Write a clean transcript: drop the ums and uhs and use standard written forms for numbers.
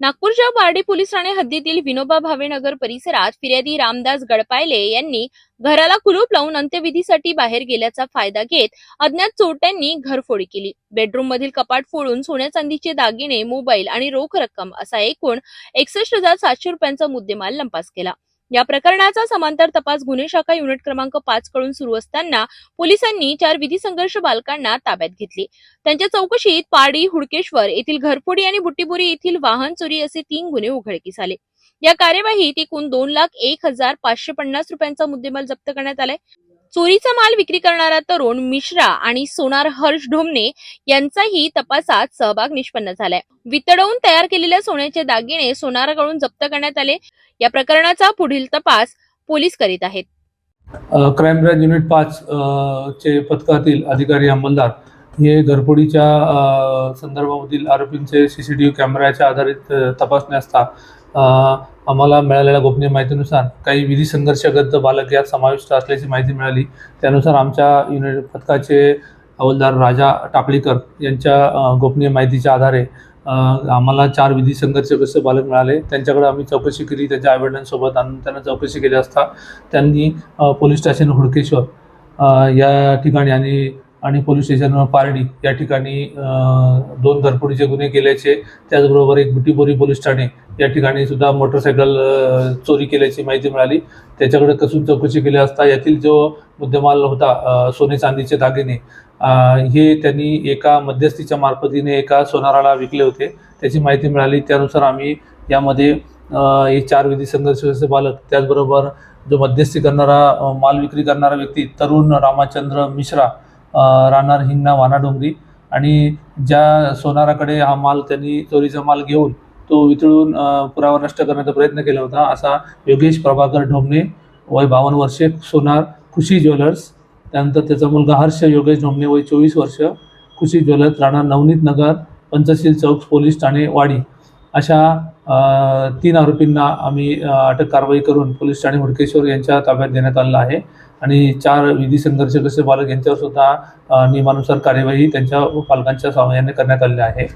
नागपूरच्या पारडी पोलीस ठाणे हद्दीतील विनोबा भावे नगर परिसरात फिर्यादी रामदास गडपायले यांनी घराला कुलूप लावून अंत्यविधीसाठी बाहेर गेल्याचा फायदा घेत अज्ञात चोरट्यांनी घरफोडी केली। बेडरूम मधील कपाट फोडून सोन्या चांदीचे दागिने, मोबाईल आणि रोख रक्कम असा एकूण 61,700 रुपयांचा मुद्देमाल लंपास केला। या प्रकरणाचा समांतर तपास गुन्हे शाखा युनिट क्रमांक 5 कडून सुरू असताना पोलिसांनी 4 विधी संघर्ष बालकांना ताब्यात घेतले। त्यांच्या चौकशीत पारडी, हुडकेश्वर येथील घरफोडी आणि बुट्टीबोरी येथील वाहन चोरी असे 3 गुन्हे उघडकीस आले। या कार्यवाहीत एकूण 2,01,550 रुपयांचा मुद्देमाल जप्त करण्यात आलाय। चोरीचा माल विक्री करणारा तरुण मिश्रा आणि सोनार हर्ष ढोमणे यांचाही तपासात सहभाग निष्पन्न झालाय। वितळवून तयार केलेल्या सोन्याचे दागिने सोनाराकडून जप्त करण्यात आले। या प्रकरणाचा पुढील तपास पोलीस करीत आहेत। क्राइम ब्रांच युनिट 5 चे पथकातील अधिकारी अंमलदार हे घरफोडीच्या संदर्भामधील आरोपींचे सीसीटीव्ही कॅमेऱ्याच्या आधारित तपासणी असता आम्हाला मिळालेल्या गोपनीय माहितीनुसार काही विधी संघर्षगत बालक यात समाविष्ट असल्याची माहिती मिळाली। त्यानुसार आमच्या युनिट पथकाचे हवालदार राजा टाकळीकर यांच्या गोपनीय माहितीच्या आधारे आम्हाला 4 विधी संघर्षग्रस्त बालक मिळाले। त्यांच्याकडे आम्ही चौकशी केली। त्यांच्या आईवडिलांसोबत आणून त्यांना चौकशी केली असता त्यांनी पोलीस स्टेशन हुडकेश्वर या ठिकाणी आणि पोलीस स्टेशन पारडी या ठिकाणी 2 घरफोडीचे गुन्हे केल्याचे, त्याचबरोबर एक बुटीबोरी पोलीस ठाणे या ठिकाणी सुद्धा मोटरसायकल चोरी केल्याची माहिती मिळाली। त्याच्याकडे कसून चौकशी केली असता यातील जो मुद्देमाल होता सोने चांदीचे दागिने हे त्यांनी एका मध्यस्थीच्या मार्फतीने एका सोनाराला विकले होते, त्याची माहिती मिळाली। त्यानुसार आम्ही यामध्ये हे 4 विधी संघर्षग्रस्त बालक, त्याचबरोबर जो मध्यस्थी करणारा माल विक्री करणारा व्यक्ती तरुण रामचंद्र मिश्रा राहणार हिंगणा वानाडोंगरी आणि ज्या सोनाराकडे हा माल त्यांनी चोरीचा माल घेऊन तो वितळून पुरावा नष्ट करण्याचा प्रयत्न केला होता असा योगेश प्रभाकर ढोमणे वय 52 वर्षे सोनार खुशी ज्वेलर्स, त्यानंतर त्याचा मुलगा हर्ष योगेश ढोमणे वय 24 वर्ष खुशी ज्वेलर्स राहणार नवनीत नगर पंचशील चौक पोलीस ठाणे वाडी अशा 3 आरोपींना आम्ही अटक कारवाई करून पोलीस ठाणे हुडकेश्वर यांच्या ताब्यात देण्यात आलेला आहे आणि 4 विधी संघर्षग्रस्त बालक यांच्यावर सुद्धा नियमानुसार कार्यवाही त्यांच्या पालकांच्या सहाय्याने करण्यात आलेली आहे।